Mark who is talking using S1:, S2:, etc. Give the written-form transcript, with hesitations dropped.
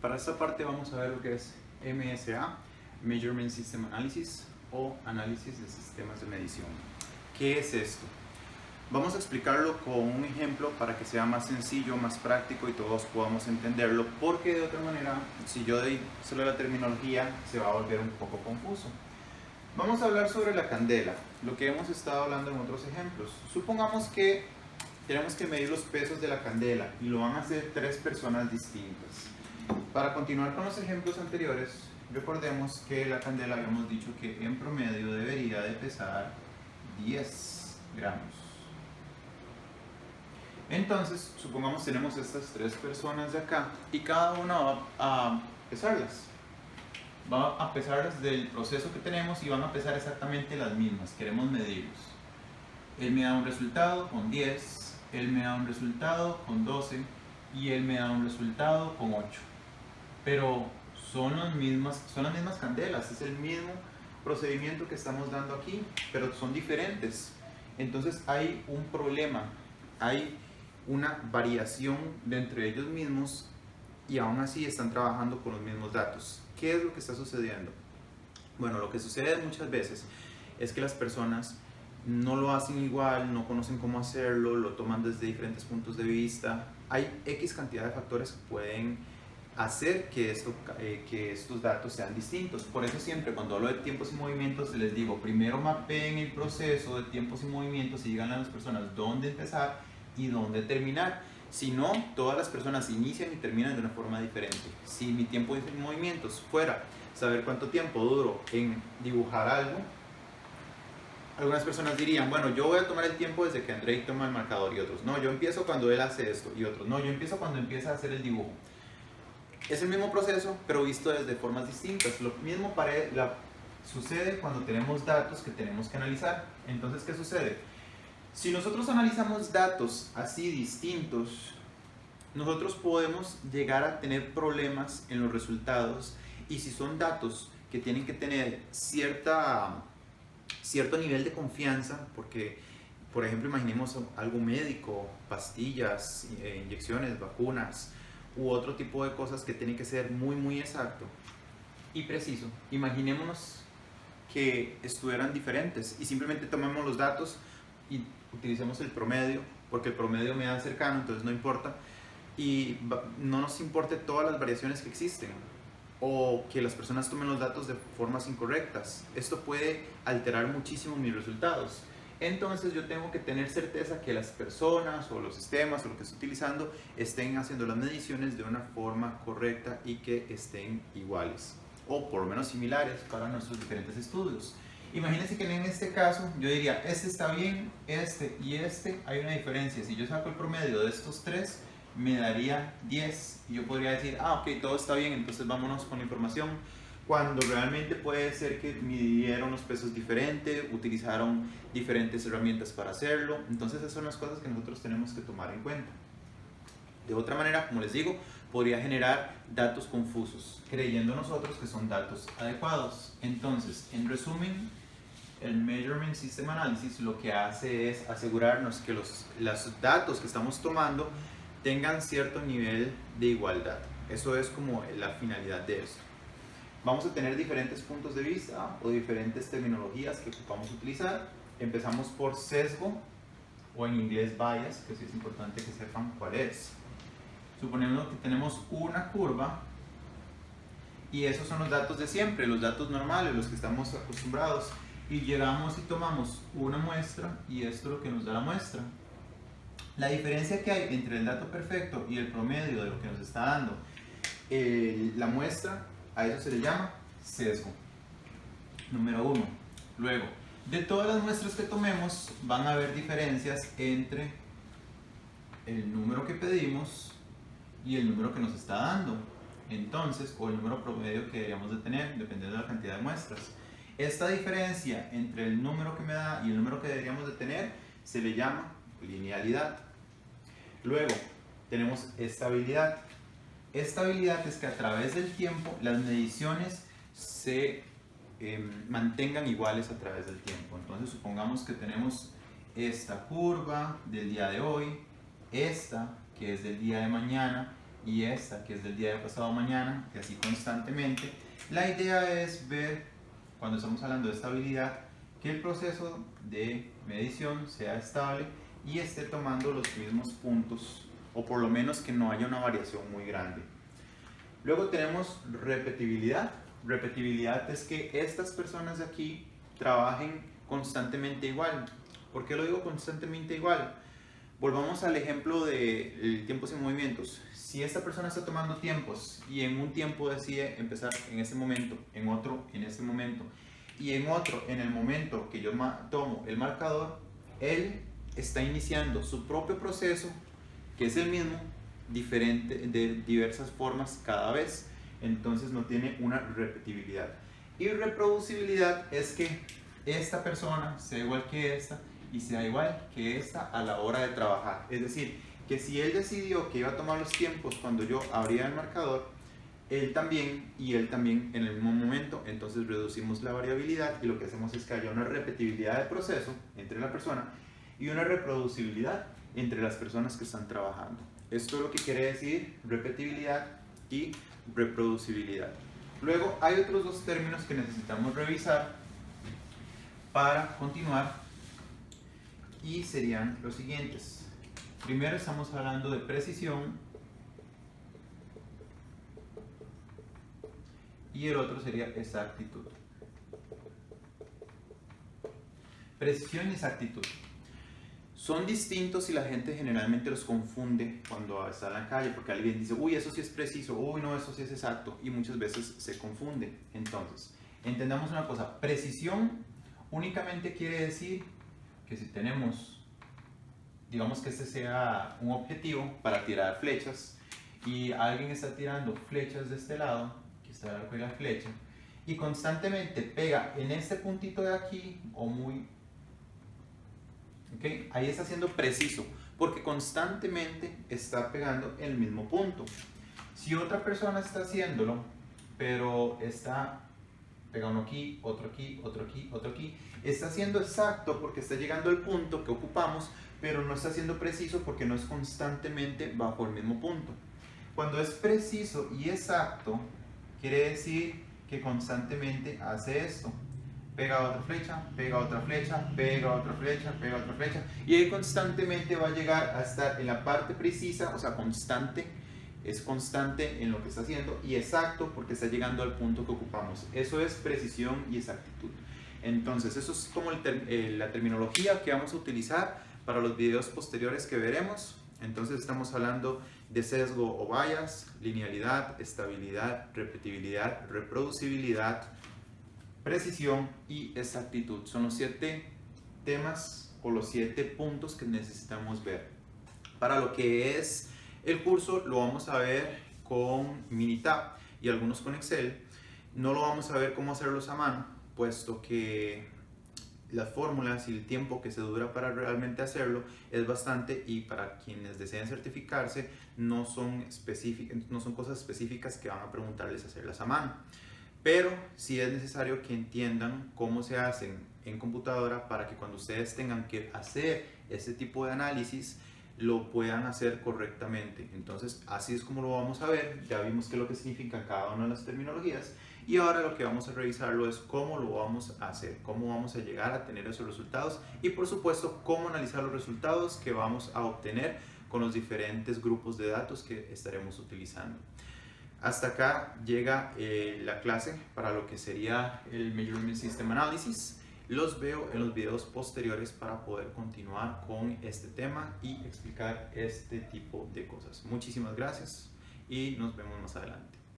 S1: Para esta parte vamos a ver lo que es MSA, Measurement System Analysis o análisis de sistemas de medición. ¿Qué es esto? Vamos a explicarlo con un ejemplo para que sea más sencillo, más práctico y todos podamos entenderlo, porque de otra manera, si yo doy solo la terminología, se va a volver un poco confuso. Vamos a hablar sobre la candela, lo que hemos estado hablando en otros ejemplos. Supongamos que tenemos que medir los pesos de la candela y lo van a hacer 3 personas distintas. Para continuar con los ejemplos anteriores, recordemos que la candela habíamos dicho que en promedio debería de pesar 10 gramos. Entonces, supongamos tenemos estas 3 personas de acá y cada una va a pesarlas. Va a pesarlas del proceso que tenemos y van a pesar exactamente las mismas, queremos medirlos. Él me da un resultado con 10, él me da un resultado con 12 y él me da un resultado con 8. Pero son las mismas candelas, es el mismo procedimiento que estamos dando aquí, pero son diferentes. Entonces hay un problema, hay una variación de entre ellos mismos y aún así están trabajando con los mismos datos. ¿Qué es lo que está sucediendo? Bueno, lo que sucede muchas veces es que las personas no lo hacen igual, no conocen cómo hacerlo, lo toman desde diferentes puntos de vista. Hay X cantidad de factores que pueden hacer que estos datos sean distintos. Por eso siempre cuando hablo de tiempos y movimientos les digo, primero mapeen el proceso de tiempos y movimientos y digan a las personas dónde empezar y dónde terminar. Si no, todas las personas inician y terminan de una forma diferente. Si mi tiempo y movimientos fuera saber cuánto tiempo duro en dibujar algo, algunas personas dirían, bueno, yo voy a tomar el tiempo desde que Andrei toma el marcador, y otros, no, yo empiezo cuando él hace esto, y otros, no, yo empiezo cuando empieza a hacer el dibujo. Es el mismo proceso, pero visto desde formas distintas. Lo mismo sucede cuando tenemos datos que tenemos que analizar. Entonces, ¿qué sucede? Si nosotros analizamos datos así distintos, nosotros podemos llegar a tener problemas en los resultados, y si son datos que tienen que tener cierto nivel de confianza, porque, por ejemplo, imaginemos algo médico, pastillas, inyecciones, vacunas, u otro tipo de cosas que tienen que ser muy exacto y preciso. Imaginémonos que estuvieran diferentes y simplemente tomemos los datos y utilicemos el promedio, porque el promedio me da cercano, entonces no importa, y no nos importe todas las variaciones que existen, o que las personas tomen los datos de formas incorrectas. Esto puede alterar muchísimo mis resultados. Entonces yo tengo que tener certeza que las personas o los sistemas o lo que estoy utilizando estén haciendo las mediciones de una forma correcta y que estén iguales, o por lo menos similares para nuestros diferentes estudios. Imagínense que en este caso yo diría, este está bien, este y este hay una diferencia. Si yo saco el promedio de estos 3, me daría 10 y yo podría decir, ok, todo está bien, entonces vámonos con la información, cuando realmente puede ser que midieron los pesos diferente, utilizaron diferentes herramientas para hacerlo. Entonces esas son las cosas que nosotros tenemos que tomar en cuenta. De otra manera, como les digo, podría generar datos confusos, creyendo nosotros que son datos adecuados. Entonces, en resumen, el Measurement System Analysis lo que hace es asegurarnos que los datos que estamos tomando tengan cierto nivel de igualdad. Eso es como la finalidad de esto. Vamos a tener diferentes puntos de vista o diferentes terminologías que ocupamos utilizar. Empezamos por sesgo, o en inglés bias, que sí es importante que sepan cuál es. Suponemos que tenemos una curva y esos son los datos de siempre, los datos normales, los que estamos acostumbrados, y llegamos y tomamos una muestra y esto es lo que nos da la muestra. La diferencia que hay entre el dato perfecto y el promedio de lo que nos está dando la muestra, a eso se le llama sesgo. Número 1. Luego, de todas las muestras que tomemos, van a haber diferencias entre el número que pedimos y el número que nos está dando. Entonces, o el número promedio que deberíamos de tener, dependiendo de la cantidad de muestras. Esta diferencia entre el número que me da y el número que deberíamos de tener se le llama linealidad. Luego, tenemos estabilidad. Estabilidad es que a través del tiempo las mediciones se mantengan iguales a través del tiempo. Entonces supongamos que tenemos esta curva del día de hoy, esta que es del día de mañana y esta que es del día de pasado mañana, y así constantemente. La idea es ver, cuando estamos hablando de estabilidad, que el proceso de medición sea estable y esté tomando los mismos puntos, o por lo menos que no haya una variación muy grande. Luego tenemos repetibilidad. Repetibilidad es que estas personas de aquí trabajen constantemente igual. ¿Por qué lo digo constantemente igual? Volvamos al ejemplo de tiempos y movimientos. Si esta persona está tomando tiempos y en un tiempo decide empezar en este momento, en otro en este momento y en otro en el momento que yo tomo el marcador, él está iniciando su propio proceso, que es el mismo, diferente, de diversas formas cada vez. Entonces no tiene una repetibilidad. Y reproducibilidad es que esta persona sea igual que esta y sea igual que esta a la hora de trabajar. Es decir, que si él decidió que iba a tomar los tiempos cuando yo abría el marcador, él también y él también en el mismo momento, entonces reducimos la variabilidad y lo que hacemos es que haya una repetibilidad de proceso entre la persona y una reproducibilidad entre las personas que están trabajando. Esto es lo que quiere decir repetibilidad y reproducibilidad. Luego hay otros dos términos que necesitamos revisar para continuar y serían los siguientes. Primero estamos hablando de precisión y el otro sería exactitud. Precisión y exactitud son distintos y la gente generalmente los confunde cuando está en la calle, porque alguien dice, uy, eso sí es preciso, uy, no, eso sí es exacto, y muchas veces se confunde. Entonces, entendamos una cosa, precisión únicamente quiere decir que si tenemos, digamos que este sea un objetivo para tirar flechas, y alguien está tirando flechas de este lado, que está el arco y la flecha, y constantemente pega en este puntito de aquí, o muy... ¿okay? Ahí está siendo preciso, porque constantemente está pegando en el mismo punto. Si otra persona está haciéndolo, pero está pegando aquí, otro aquí, otro aquí, otro aquí, está siendo exacto porque está llegando al punto que ocupamos, pero no está siendo preciso porque no es constantemente bajo el mismo punto. Cuando es preciso y exacto, quiere decir que constantemente hace esto. Pega otra flecha, pega otra flecha, pega otra flecha, pega otra flecha, y él constantemente va a llegar a estar en la parte precisa, o sea, constante, es constante en lo que está haciendo, y exacto porque está llegando al punto que ocupamos. Eso es precisión y exactitud. Entonces, eso es como la terminología que vamos a utilizar para los videos posteriores que veremos. Entonces, estamos hablando de sesgo o bias, linealidad, estabilidad, repetibilidad, reproducibilidad, precisión y exactitud. Son los 7 temas o los 7 puntos que necesitamos ver. Para lo que es el curso lo vamos a ver con Minitab y algunos con Excel. No lo vamos a ver cómo hacerlos a mano, puesto que las fórmulas y el tiempo que se dura para realmente hacerlo es bastante, y para quienes deseen certificarse no son cosas específicas que van a preguntarles hacerlas a mano. Pero sí es necesario que entiendan cómo se hacen en computadora para que cuando ustedes tengan que hacer este tipo de análisis lo puedan hacer correctamente. Entonces, así es como lo vamos a ver. Ya vimos qué es lo que significan cada una de las terminologías, y ahora lo que vamos a revisarlo es cómo lo vamos a hacer, cómo vamos a llegar a tener esos resultados, y por supuesto cómo analizar los resultados que vamos a obtener con los diferentes grupos de datos que estaremos utilizando. Hasta acá llega la clase para lo que sería el Measurement System Analysis. Los veo en los videos posteriores para poder continuar con este tema y explicar este tipo de cosas. Muchísimas gracias y nos vemos más adelante.